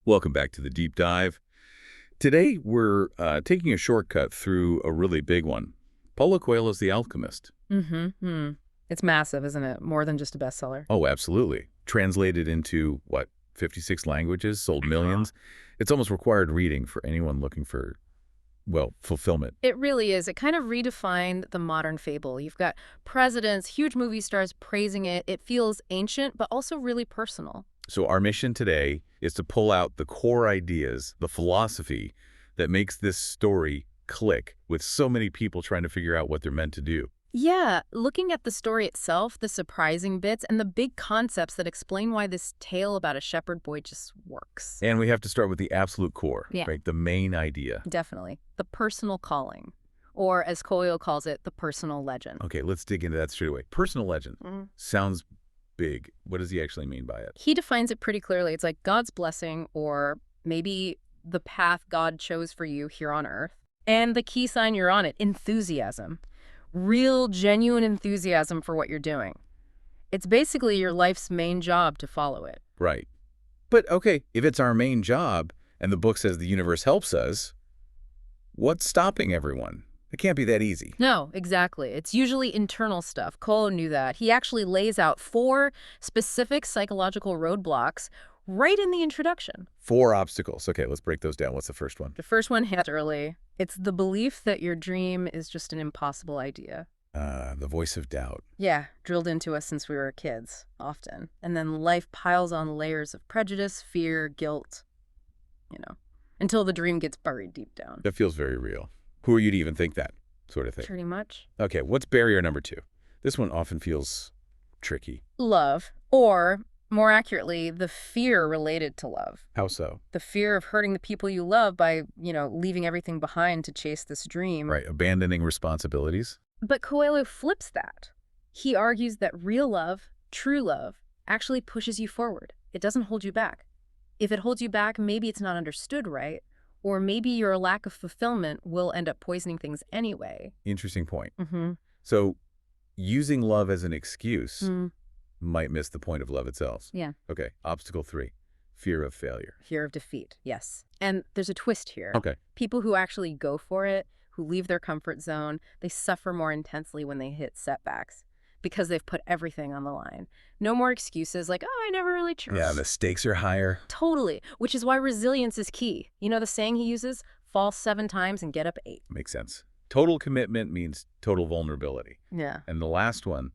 Welcome back to the deep dive. Today, we're taking a shortcut through a really big one. Paulo Coelho's The Alchemist. Mm-hmm. It's massive, isn't it? More than just a bestseller. Oh, absolutely. Translated into, what, 56 languages, sold millions. It's almost required reading for anyone looking for, well, fulfillment. It really is. It kind of redefined the modern fable. You've got presidents, huge movie stars praising it. It feels ancient, but also really personal. So our mission today is to pull out the core ideas, the philosophy that makes this story click with so many people trying to figure out what they're meant to do. Yeah, looking at the story itself, the surprising bits, and the big concepts that explain why this tale about a shepherd boy just works. And we have to start with the absolute core, Yeah. right? The main idea. Definitely. The personal calling. Or, as Coelho calls it, the personal legend. Okay, let's dig into that straight away. Personal legend sounds big. What does he actually mean by it? He defines it pretty clearly. It's like God's blessing, or maybe the path God chose for you here on earth. And the key sign you're on it, enthusiasm. Real, genuine enthusiasm for what you're doing. It's basically your life's main job to follow it. Right. But okay, if it's our main job and the book says the universe helps us, what's stopping everyone? It can't be that easy. No, exactly. It's usually internal stuff. Coelho knew that. He actually lays out 4 specific psychological roadblocks right in the introduction. 4 obstacles. Okay, let's break those down. What's the first one? The first one hit early. It's the belief that your dream is just an impossible idea. The voice of doubt. Yeah, drilled into us since we were kids, often. And then life piles on layers of prejudice, fear, guilt, until the dream gets buried deep down. That feels very real. Who are you to even think that sort of thing? Pretty much. Okay, what's barrier number 2? This one often feels tricky. Love, or more accurately, the fear related to love. How so? The fear of hurting the people you love by, leaving everything behind to chase this dream. Right, abandoning responsibilities. But Coelho flips that. He argues that real love, true love, actually pushes you forward. It doesn't hold you back. If it holds you back, maybe it's not understood right, or maybe your lack of fulfillment will end up poisoning things anyway. Interesting point. Mm-hmm. So using love as an excuse might miss the point of love itself. Yeah. Okay, obstacle 3, fear of failure. Fear of defeat, yes. And there's a twist here. Okay. People who actually go for it, who leave their comfort zone, they suffer more intensely when they hit setbacks because they've put everything on the line. No more excuses like, oh, I never really tried. Yeah, the stakes are higher. Totally, which is why resilience is key. You know the saying he uses? Fall 7 times and get up 8. Makes sense. Total commitment means total vulnerability. Yeah. And the last one,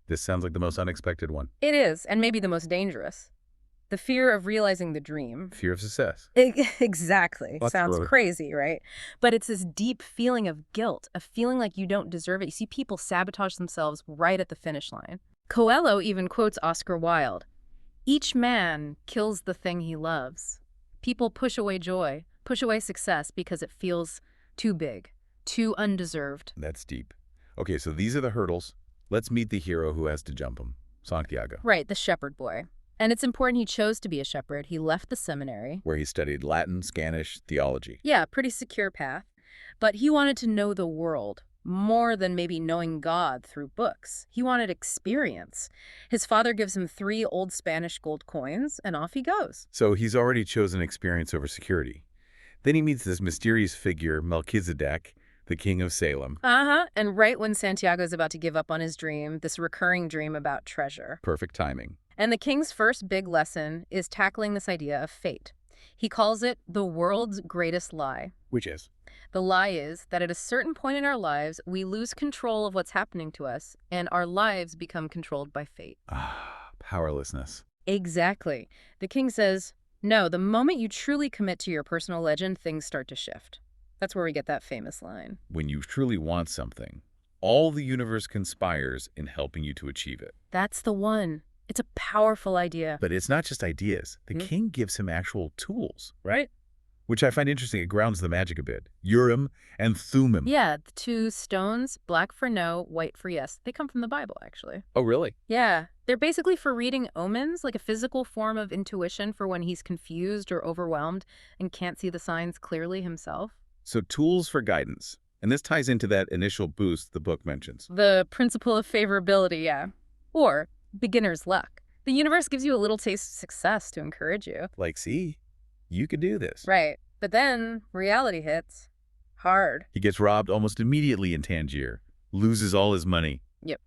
this sounds like the most unexpected one. It is, and maybe the most dangerous. The fear of realizing the dream. Fear of success. Exactly. That's Sounds really crazy, right? But it's this deep feeling of guilt, a feeling like you don't deserve it. You see people sabotage themselves right at the finish line. Coelho even quotes Oscar Wilde. Each man kills the thing he loves. People push away joy, push away success because it feels too big, too undeserved. That's deep. Okay, so these are the hurdles. Let's meet the hero who has to jump them. Santiago. Right, the shepherd boy. And it's important he chose to be a shepherd. He left the seminary. Where he studied Latin, Spanish, theology. Yeah, pretty secure path. But he wanted to know the world, more than maybe knowing God through books. He wanted experience. His father gives him 3 old Spanish gold coins, and off he goes. So he's already chosen experience over security. Then he meets this mysterious figure, Melchizedek, the king of Salem. And right when Santiago's about to give up on his dream, this recurring dream about treasure. Perfect timing. And the king's first big lesson is tackling this idea of fate. He calls it the world's greatest lie. Which is? The lie is that at a certain point in our lives, we lose control of what's happening to us, and our lives become controlled by fate. Powerlessness. Exactly. The king says, no, the moment you truly commit to your personal legend, things start to shift. That's where we get that famous line. When you truly want something, all the universe conspires in helping you to achieve it. That's the one. It's a powerful idea. But it's not just ideas. The king gives him actual tools. Right? Which I find interesting. It grounds the magic a bit. Urim and Thummim. Yeah, the 2 stones, black for no, white for yes. They come from the Bible, actually. Oh, really? Yeah. They're basically for reading omens, like a physical form of intuition for when he's confused or overwhelmed and can't see the signs clearly himself. So tools for guidance. And this ties into that initial boost the book mentions. The principle of favorability, yeah. Or beginner's luck. The universe gives you a little taste of success to encourage you. Like, see, You could do this. Right. But then reality hits. Hard. He gets robbed almost immediately in Tangier, loses all his money. Yep.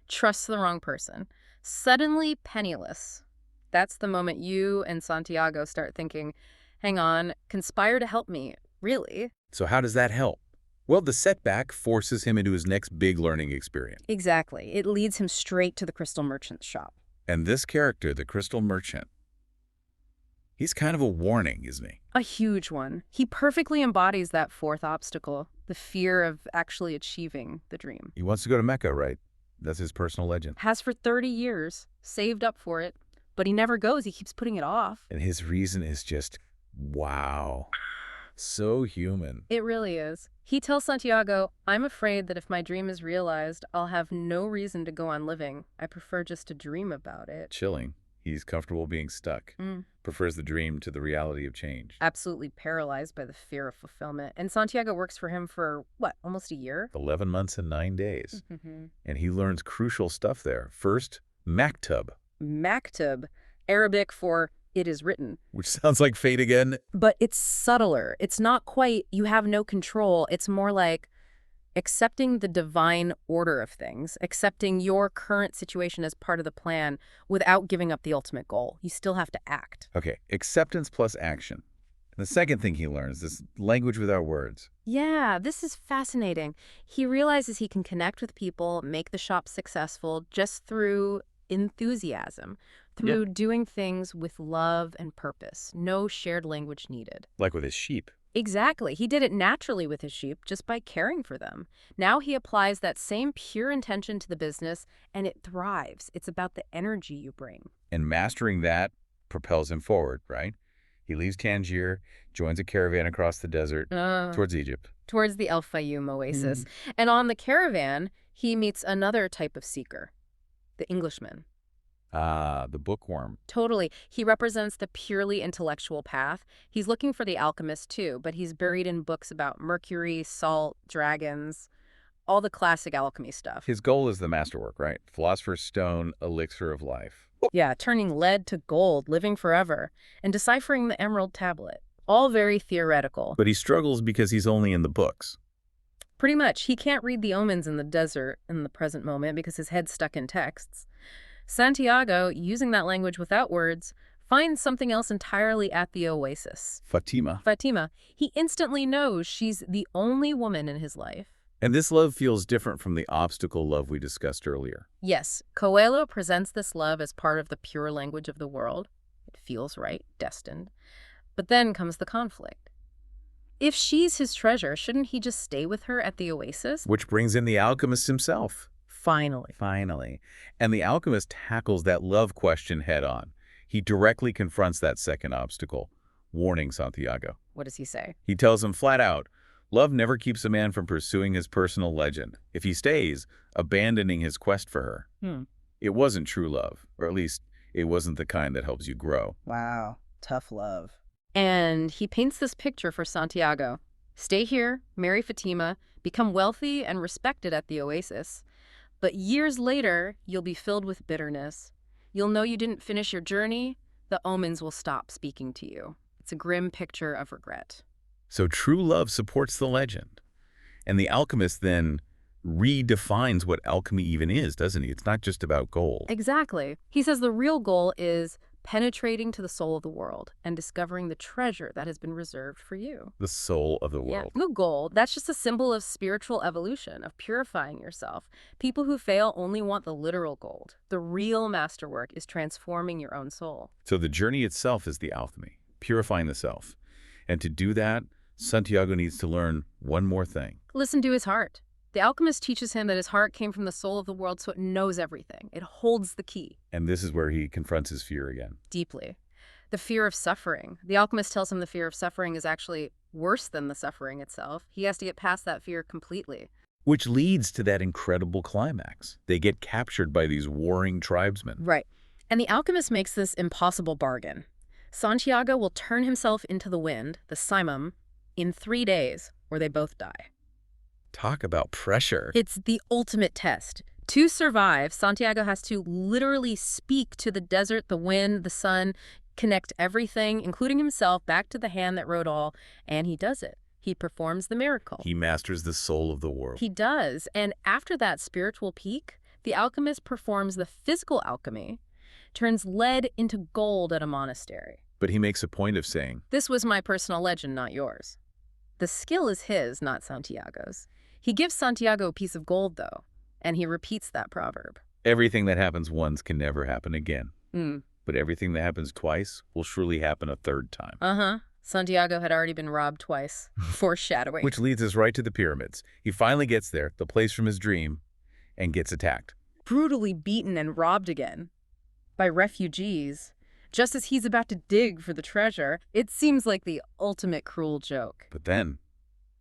Trusts the wrong person. Suddenly penniless. That's the moment you and Santiago start thinking, hang on, conspire to help me. Really? So how does that help? Well, the setback forces him into his next big learning experience. Exactly. It leads him straight to the crystal merchant's shop. And this character, the crystal merchant, he's kind of a warning, isn't he? A huge one. He perfectly embodies that fourth obstacle, the fear of actually achieving the dream. He wants to go to Mecca, right? That's his personal legend. Has for 30 years, saved up for it, but he never goes. He keeps putting it off. And his reason is just, wow, so human. It really is. He tells Santiago, I'm afraid that if my dream is realized, I'll have no reason to go on living. I prefer just to dream about it. Chilling. He's comfortable being stuck. Prefers the dream to the reality of change. Absolutely paralyzed by the fear of fulfillment. And Santiago works for him for, what, almost a year? 11 months and 9 days. And he learns crucial stuff there. First, maktub. Maktub, Arabic for it is written. Which sounds like fate again. But it's subtler. It's not quite you have no control. It's more like accepting the divine order of things, accepting your current situation as part of the plan without giving up the ultimate goal. You still have to act. Okay, acceptance plus action. The second thing he learns is language without words. Yeah, this is fascinating. He realizes he can connect with people, make the shop successful just through enthusiasm, through doing things with love and purpose. No shared language needed. Like with his sheep. Exactly. He did it naturally with his sheep just by caring for them. Now he applies that same pure intention to the business, and it thrives. It's about the energy you bring. And mastering that propels him forward, right? He leaves Tangier, joins a caravan across the desert towards Egypt. Towards the El Fayum oasis. And on the caravan, he meets another type of seeker, the Englishman. Ah, the bookworm. Totally. He represents the purely intellectual path. He's looking for the alchemist, too, but he's buried in books about mercury, salt, dragons, all the classic alchemy stuff. His goal is the masterwork, right? Philosopher's Stone, elixir of life. Yeah, turning lead to gold, living forever, and deciphering the Emerald Tablet. All very theoretical. But he struggles because he's only in the books. Pretty much. He can't read the omens in the desert in the present moment because his head's stuck in texts. Santiago, using that language without words, finds something else entirely at the oasis. Fatima. Fatima. He instantly knows she's the only woman in his life. And this love feels different from the obstacle love we discussed earlier. Yes, Coelho presents this love as part of the pure language of the world. It feels right, destined. But then comes the conflict. If she's his treasure, shouldn't he just stay with her at the oasis? Which brings in the alchemist himself. Finally. And the alchemist tackles that love question head on. He directly confronts that second obstacle, warning Santiago. What does he say? He tells him flat out, love never keeps a man from pursuing his personal legend. If he stays, abandoning his quest for her. It wasn't true love, or at least it wasn't the kind that helps you grow. Wow, tough love. And he paints this picture for Santiago. Stay here, marry Fatima, become wealthy and respected at the oasis. But years later, you'll be filled with bitterness. You'll know you didn't finish your journey. The omens will stop speaking to you. It's a grim picture of regret. So true love supports the legend. And the alchemist then redefines what alchemy even is, doesn't he? It's not just about gold. Exactly. He says the real goal is penetrating to the soul of the world and discovering the treasure that has been reserved for you. The soul of the world. Yeah, the gold, that's just a symbol of spiritual evolution, of purifying yourself. People who fail only want the literal gold. The real masterwork is transforming your own soul. So the journey itself is the alchemy, purifying the self. And to do that, Santiago needs to learn one more thing. Listen to his heart. The alchemist teaches him that his heart came from the soul of the world, so it knows everything. It holds the key. And this is where he confronts his fear again. Deeply. The fear of suffering. The alchemist tells him the fear of suffering is actually worse than the suffering itself. He has to get past that fear completely. Which leads to that incredible climax. They get captured by these warring tribesmen. Right. And the alchemist makes this impossible bargain. Santiago will turn himself into the wind, the Simum, in 3 days, or they both die. Talk about pressure. It's the ultimate test. To survive, Santiago has to literally speak to the desert, the wind, the sun, connect everything, including himself, back to the hand that wrote all, and he does it. He performs the miracle. He masters the soul of the world. He does, and after that spiritual peak, the alchemist performs the physical alchemy, turns lead into gold at a monastery. But he makes a point of saying, This was my personal legend, not yours. The skill is his, not Santiago's. He gives Santiago a piece of gold, though, and he repeats that proverb. everything that happens once can never happen again. Hmm. But everything that happens twice will surely happen a third time. Uh-huh. Santiago had already been robbed twice. Foreshadowing. Which leads us right to the pyramids. He finally gets there, the place from his dream, and gets attacked. Brutally beaten and robbed again by refugees. Just as he's about to dig for the treasure, it seems like the ultimate cruel joke. But then,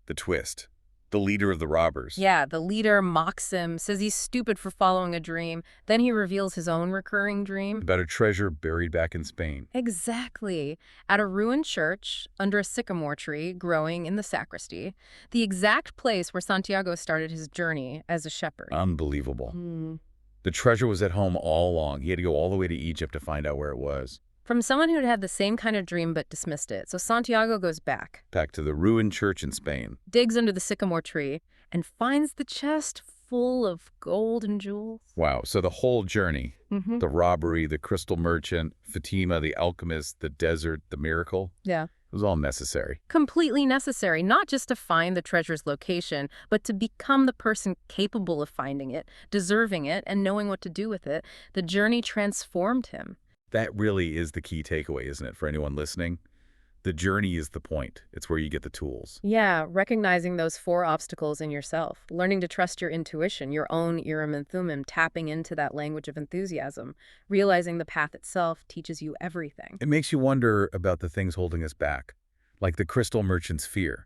the twist. The leader of the robbers. Yeah, the leader mocks him, says he's stupid for following a dream. Then he reveals his own recurring dream. About a treasure buried back in Spain. Exactly. At a ruined church, under a sycamore tree growing in the sacristy, the exact place where Santiago started his journey as a shepherd. Unbelievable. Hmm. The treasure was at home all along. He had to go all the way to Egypt to find out where it was. From someone who'd had the same kind of dream but dismissed it. So Santiago goes back, Back to the ruined church in Spain. digs under the sycamore tree, and finds the chest full of gold and jewels. Wow, so the whole journey, Mm-hmm. the robbery, the crystal merchant, Fatima, the alchemist, the desert, the miracle, Yeah. it was all necessary. Completely necessary, not just to find the treasure's location, but to become the person capable of finding it, deserving it, and knowing what to do with it. The journey transformed him. That really is the key takeaway, isn't it, for anyone listening? The journey is the point. It's where you get the tools. Yeah, recognizing those 4 obstacles in yourself, learning to trust your intuition, your own Urim and Thummim, tapping into that language of enthusiasm, realizing the path itself teaches you everything. It makes you wonder about the things holding us back, like the crystal merchant's fear.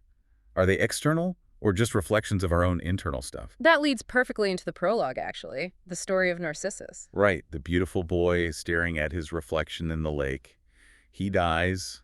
Are they external or just reflections of our own internal stuff? That leads perfectly into the prologue, actually, the story of Narcissus. Right, the beautiful boy staring at his reflection in the lake. He dies,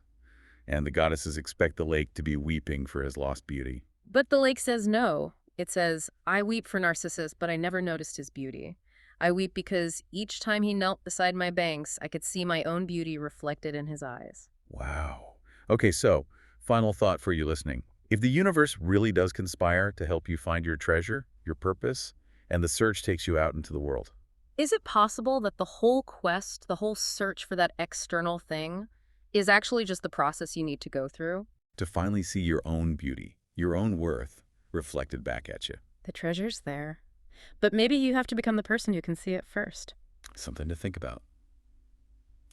and the goddesses expect the lake to be weeping for his lost beauty. But the lake says no. It says, I weep for Narcissus, but I never noticed his beauty. I weep because each time he knelt beside my banks, I could see my own beauty reflected in his eyes. Wow. Okay, so, final thought for you listening. If the universe really does conspire to help you find your treasure, your purpose, and the search takes you out into the world, Is it possible that the whole quest, the whole search for that external thing, is actually just the process you need to go through? to finally see your own beauty, your own worth, reflected back at you. The treasure's there. But maybe you have to become the person who can see it first. Something to think about.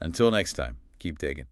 Until next time, keep digging.